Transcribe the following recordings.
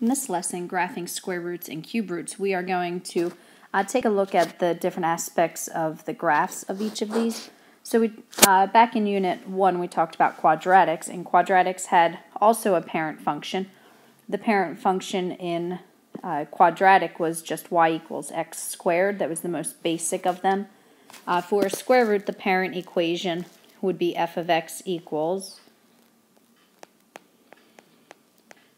In this lesson, graphing square roots and cube roots, we are going to take a look at the different aspects of the graphs of each of these. So back in Unit 1 we talked about quadratics, and quadratics had also a parent function. The parent function in quadratic was just y equals x squared. That was the most basic of them. For a square root, the parent equation would be f of x equals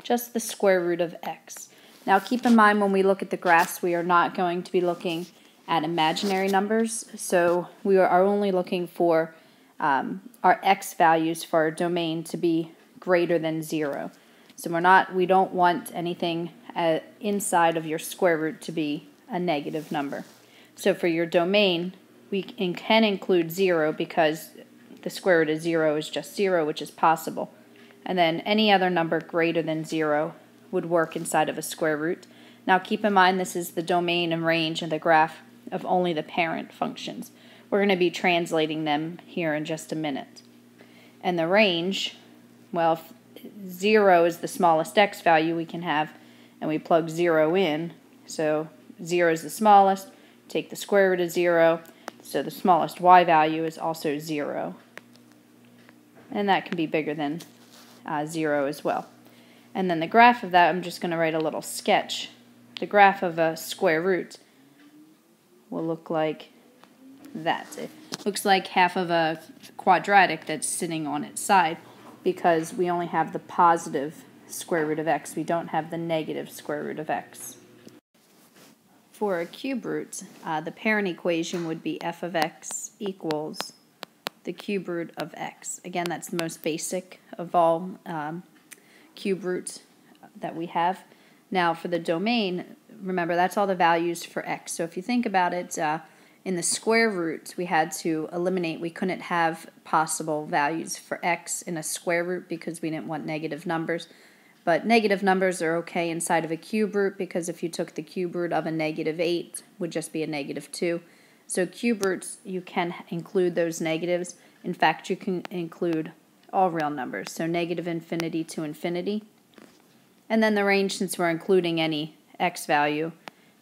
just the square root of x. Now keep in mind, when we look at the graphs, we are not going to be looking at imaginary numbers, so we are only looking for our x values for our domain to be greater than 0. So we don't want anything inside of your square root to be a negative number. So for your domain, we can include 0 because the square root of 0 is just 0, which is possible. And then any other number greater than 0 would work inside of a square root. Now keep in mind, this is the domain and range of the graph of only the parent functions. We're going to be translating them here in just a minute. And the range, well, if 0 is the smallest x value we can have, and we plug 0 in, so 0 is the smallest, take the square root of 0, so the smallest y value is also 0. And that can be bigger than 0 as well. And then the graph of that, I'm just going to write a little sketch. The graph of a square root will look like that. It looks like half of a quadratic that's sitting on its side because we only have the positive square root of x. We don't have the negative square root of x. For a cube root, the parent equation would be f of x equals the cube root of x. Again, that's the most basic of all cube roots that we have. Now for the domain, remember that's all the values for x. So if you think about it, in the square root we had to eliminate, we couldn't have possible values for x in a square root because we didn't want negative numbers. But negative numbers are okay inside of a cube root because if you took the cube root of a -8, it would just be a -2. So cube roots, you can include those negatives. In fact, you can include all real numbers, so -infinity to infinity. And then the range, since we're including any x value,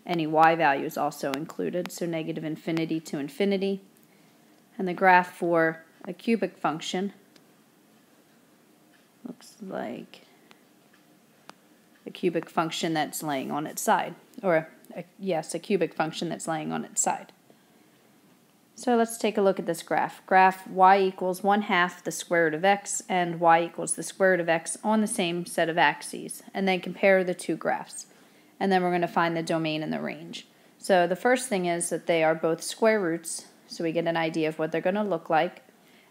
any y value is also included, so -infinity to infinity. And the graph for a cubic function looks like a cubic function that's laying on its side, or yes, a cubic function that's laying on its side. So let's take a look at this graph. Graph y equals 1/2 the square root of x and y equals the square root of x on the same set of axes, and then compare the two graphs. And then we're going to find the domain and the range. So the first thing is that they are both square roots, so we get an idea of what they're going to look like.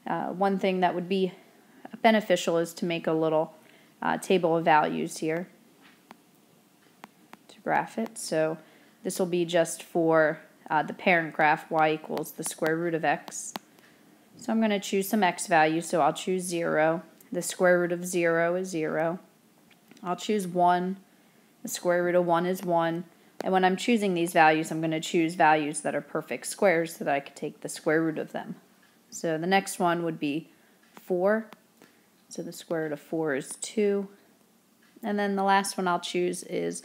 One thing that would be beneficial is to make a little table of values here to graph it. So this will be just for the parent graph, y equals the square root of x. So I'm going to choose some x values, so I'll choose 0. The square root of 0 is 0. I'll choose 1. The square root of 1 is 1. And when I'm choosing these values, I'm going to choose values that are perfect squares so that I could take the square root of them. So the next one would be 4. So the square root of 4 is 2. And then the last one I'll choose is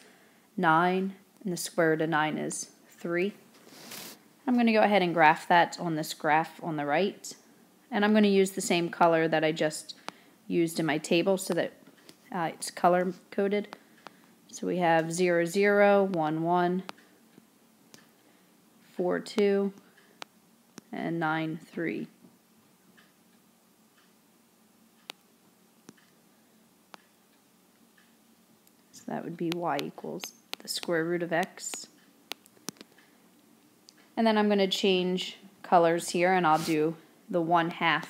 9. And the square root of 9 is 3. I'm going to go ahead and graph that on this graph on the right. And I'm going to use the same color that I just used in my table so that it's color coded. So we have 0, 0, 1, 1, 4, 2, and 9, 3. So that would be y equals the square root of x. And then I'm going to change colors here, and I'll do the 1/2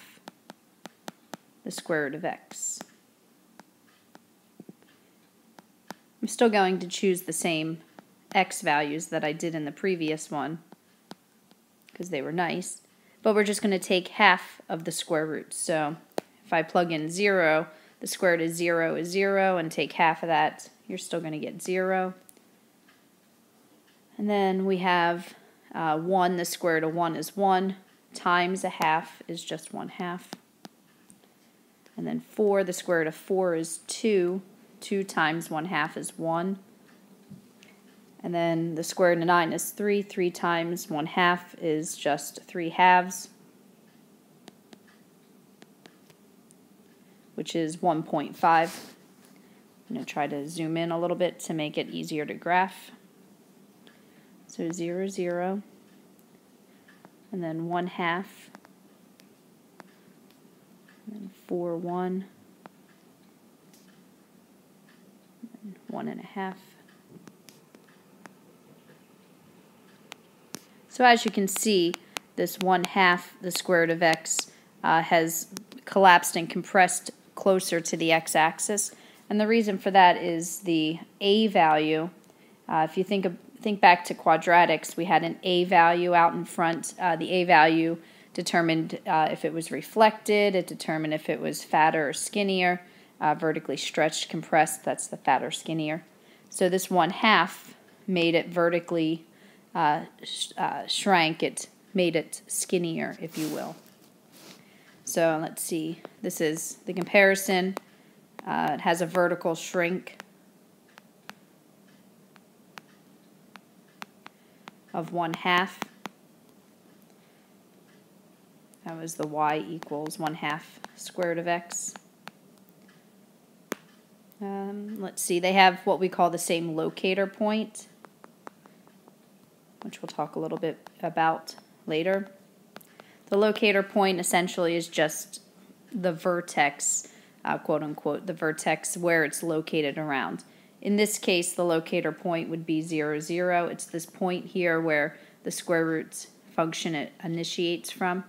the square root of x. I'm still going to choose the same x values that I did in the previous one because they were nice, but we're just going to take half of the square root. So if I plug in 0, the square root of 0 is 0, and take half of that, you're still going to get 0. And then we have 1, the square root of 1 is 1, times 1/2 is just 1/2. And then 4, the square root of 4 is 2, 2 times 1/2 is 1. And then the square root of 9 is 3. 3 times 1/2 is just 3/2, which is 1.5. I'm going to try to zoom in a little bit to make it easier to graph. So 0, 0, and then 1/2, and then 4, 1, and 1.5. So as you can see, this 1/2, the square root of x, has collapsed and compressed closer to the x-axis. And the reason for that is the a value. If you think back to quadratics, we had an a value out in front. The a value determined if it was reflected. It determined if it was fatter or skinnier. Vertically stretched, compressed, that's the fatter, skinnier. So this 1/2 made it vertically shrank. It made it skinnier, if you will. So let's see. This is the comparison. It has a vertical shrink of 1/2. That was the y equals 1/2 square root of x. Let's see. They have what we call the same locator point, which we'll talk a little bit about later. The locator point essentially is just the vertex, quote unquote, the vertex where it's located around. In this case, the locator point would be 0, 0. It's this point here where the square root function it initiates from.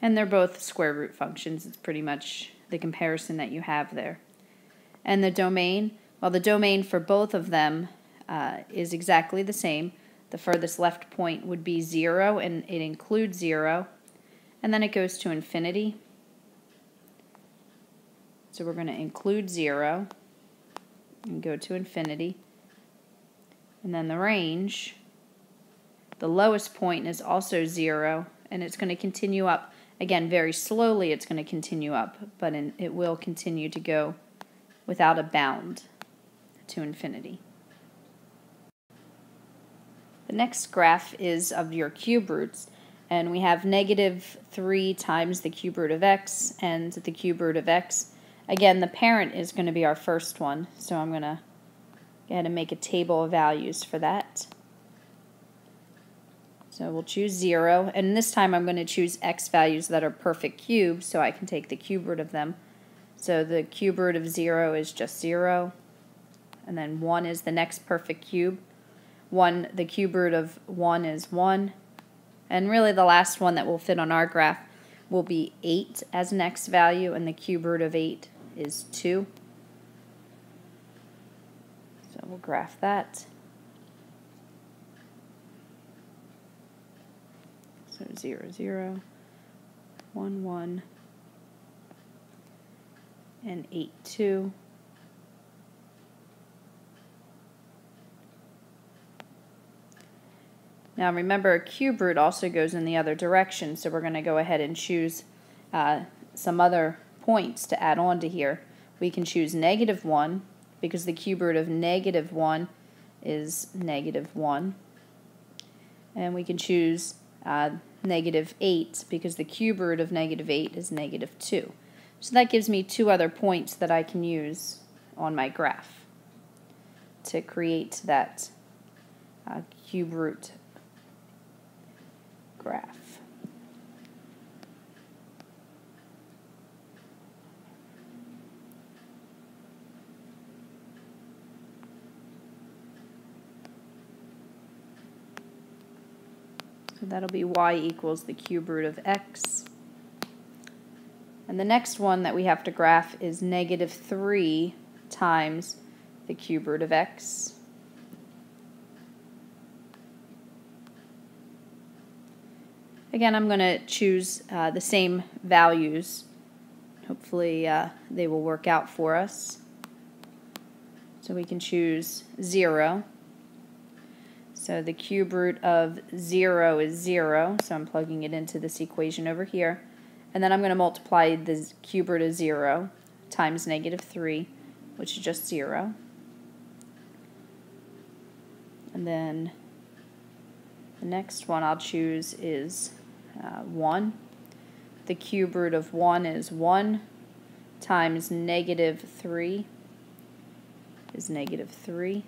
And they're both square root functions. It's pretty much the comparison that you have there. And the domain, well, the domain for both of them is exactly the same. The furthest left point would be 0, and it includes 0. And then it goes to infinity. So we're going to include 0 and go to infinity. And then the range, the lowest point is also 0, and it's going to continue up. Again, very slowly it's going to continue up, but it will continue to go without a bound to infinity. The next graph is of your cube roots, and we have -3 times the cube root of x and the cube root of x. Again, the parent is going to be our first one, so I'm going to go ahead and make a table of values for that. So we'll choose 0, and this time I'm going to choose x values that are perfect cubes so I can take the cube root of them. So the cube root of 0 is just 0, and then 1 is the next perfect cube. The cube root of 1 is 1, and really the last one that will fit on our graph will be 8 as an x value, and the cube root of 8 is 2. So we'll graph that. So 0, 0, 1, 1, and 8, 2. Now remember, a cube root also goes in the other direction, so we're going to go ahead and choose some other points to add on to here. We can choose -1, because the cube root of -1 is -1. And we can choose -8, because the cube root of -8 is -2. So that gives me 2 other points that I can use on my graph to create that cube root graph. So that'll be y equals the cube root of x. And the next one that we have to graph is -3 times the cube root of x. Again, I'm going to choose the same values. Hopefully they will work out for us. So we can choose 0. So the cube root of 0 is 0, so I'm plugging it into this equation over here. And then I'm going to multiply the cube root of 0 times negative 3, which is just 0. And then the next one I'll choose is 1. The cube root of 1 is 1 times negative 3 is negative 3.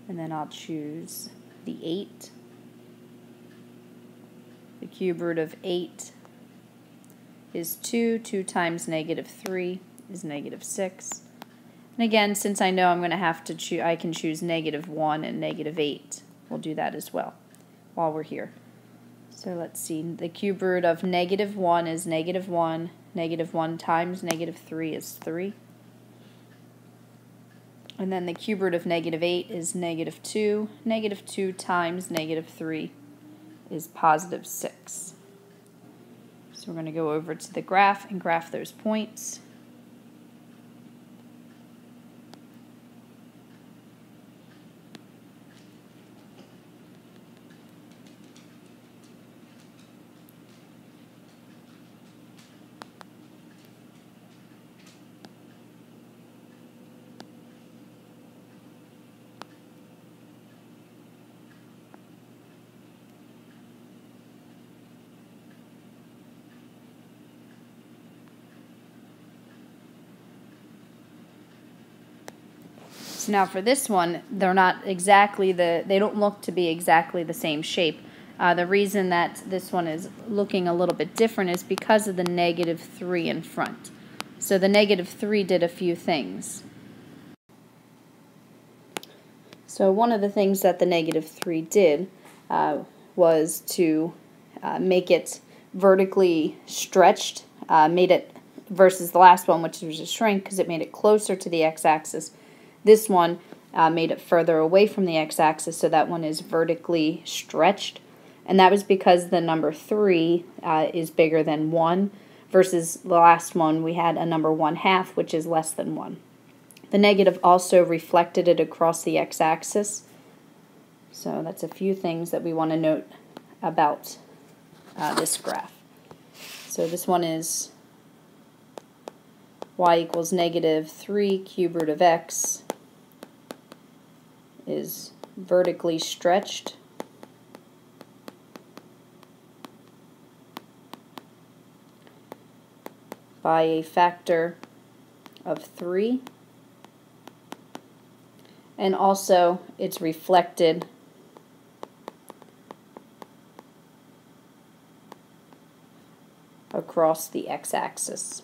And then I'll choose the 8. The cube root of 8 is 2. 2 times negative 3 is negative 6. And again, since I know I'm going to have to choose, I can choose negative 1 and negative 8. We'll do that as well while we're here. So let's see. The cube root of negative 1 is negative 1. Negative 1 times negative 3 is 3. And then the cube root of negative 8 is negative 2. Negative 2 times negative 3 is positive 6. So we're going to go over to the graph and graph those points. So now for this one, they're not exactly they don't look to be exactly the same shape. The reason that this one is looking a little bit different is because of the negative 3 in front. So the negative 3 did a few things. So one of the things that the negative 3 did was to make it vertically stretched, made it versus the last one, which was a shrink, because it made it closer to the x-axis. This one made it further away from the x-axis, so that one is vertically stretched. And that was because the number 3 is bigger than 1, versus the last one we had a number 1/2, which is less than 1. The negative also reflected it across the x-axis. So that's a few things that we want to note about this graph. So this one is y equals negative 3 cube root of x is vertically stretched by a factor of 3, and also it's reflected across the x-axis.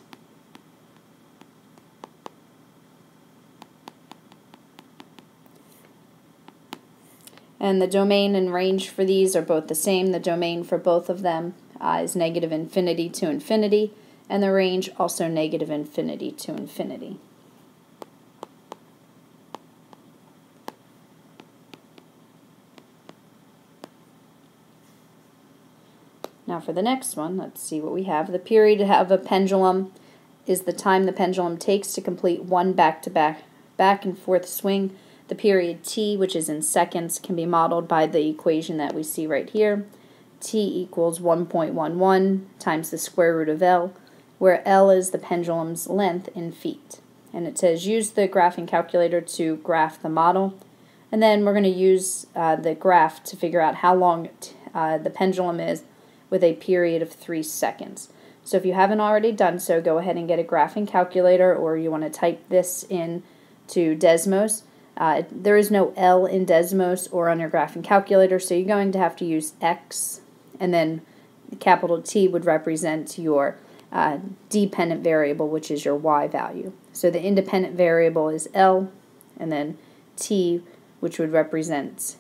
And the domain and range for these are both the same. The domain for both of them is negative infinity to infinity, and the range also negative infinity to infinity. Now for the next one, let's see what we have. The period of a pendulum is the time the pendulum takes to complete one back-to-back, back and forth swing. The period t, which is in seconds, can be modeled by the equation that we see right here. T equals 1.11 times the square root of L, where L is the pendulum's length in feet. And it says use the graphing calculator to graph the model. And then we're going to use the graph to figure out how long the pendulum is with a period of 3 seconds. So if you haven't already done so, go ahead and get a graphing calculator, or you want to type this in to Desmos. There is no L in Desmos or on your graphing calculator, so you're going to have to use X, and then capital T would represent your dependent variable, which is your Y value. So the independent variable is L, and then T, which would represent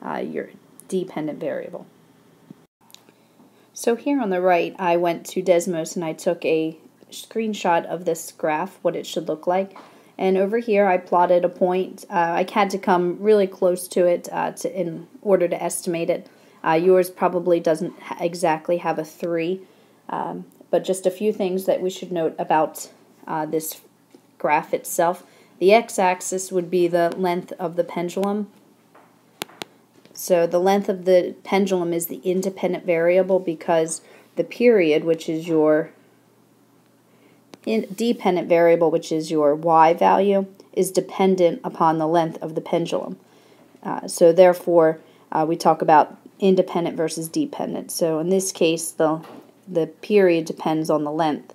your dependent variable. So here on the right, I went to Desmos and I took a screenshot of this graph, what it should look like. And over here, I plotted a point. I had to come really close to it in order to estimate it. Yours probably doesn't exactly have a 3, but just a few things that we should note about this graph itself. The x-axis would be the length of the pendulum. So the length of the pendulum is the independent variable because the period, which is your dependent variable, which is your y value, is dependent upon the length of the pendulum. So therefore, we talk about independent versus dependent. So in this case, the period depends on the length.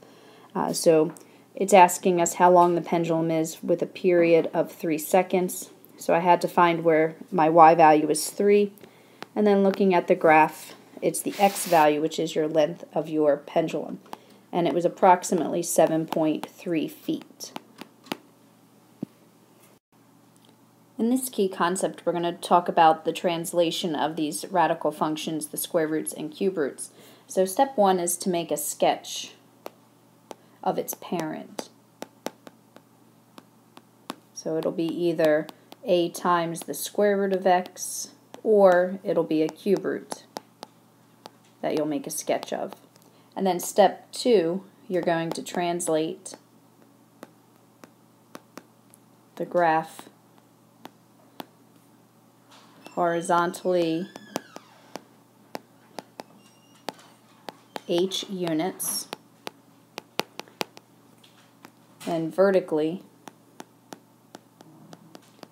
So it's asking us how long the pendulum is with a period of 3 seconds. So I had to find where my y value is 3. And then looking at the graph, it's the x value, which is your length of your pendulum. And it was approximately 7.3 feet. In this key concept, we're going to talk about the translation of these radical functions, the square roots and cube roots. So step 1 is to make a sketch of its parent. So it'll be either a times the square root of x, or it'll be a cube root that you'll make a sketch of. And then step 2, you're going to translate the graph horizontally h units and vertically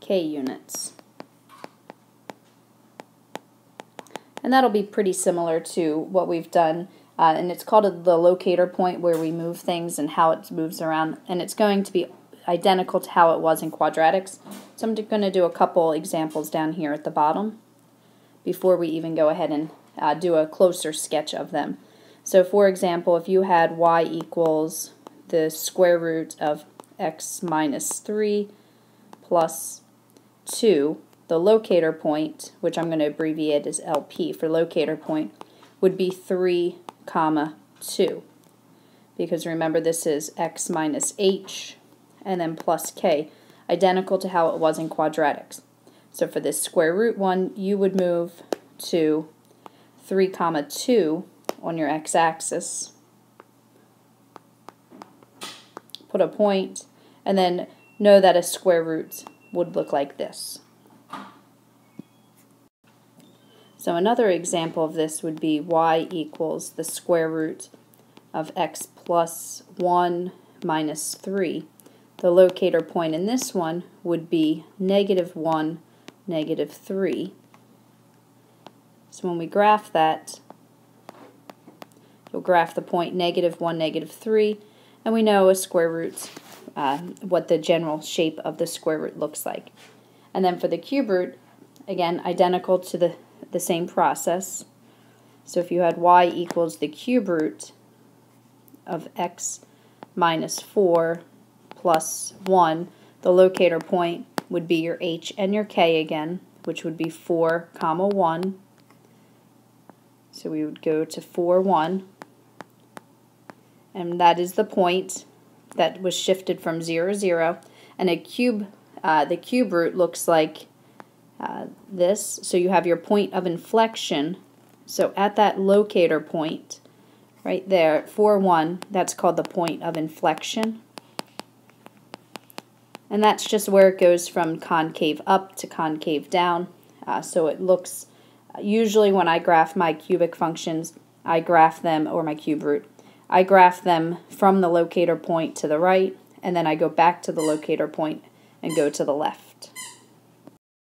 k units. And that'll be pretty similar to what we've done, and it's called the locator point, where we move things and how it moves around, and it's going to be identical to how it was in quadratics. So I'm going to do a couple examples down here at the bottom before we even go ahead and do a closer sketch of them. So for example, if you had y equals the square root of x minus 3 plus 2, the locator point, which I'm going to abbreviate as LP for locator point, would be 3, 2. Because remember, this is x minus h and then plus k, identical to how it was in quadratics. So for this square root one, you would move to 3, 2 on your x-axis, put a point, and then know that a square root would look like this. So another example of this would be y equals the square root of x plus 1 minus 3. The locator point in this one would be -1, -3. So when we graph that, you'll graph the point -1, -3, and we know a square root, what the general shape of the square root looks like. And then for the cube root, again, identical to the same process. So if you had y equals the cube root of x minus 4 plus 1, the locator point would be your h and your k again, which would be 4, 1. So we would go to 4, 1. And that is the point that was shifted from 0, 0. And a cube, the cube root looks like this. So you have your point of inflection. So at that locator point, right there, 4, 1, that's called the point of inflection. And that's just where it goes from concave up to concave down. So it looks, usually when I graph my cubic functions, I graph them, or my cube root, I graph them from the locator point to the right, and then I go back to the locator point and go to the left.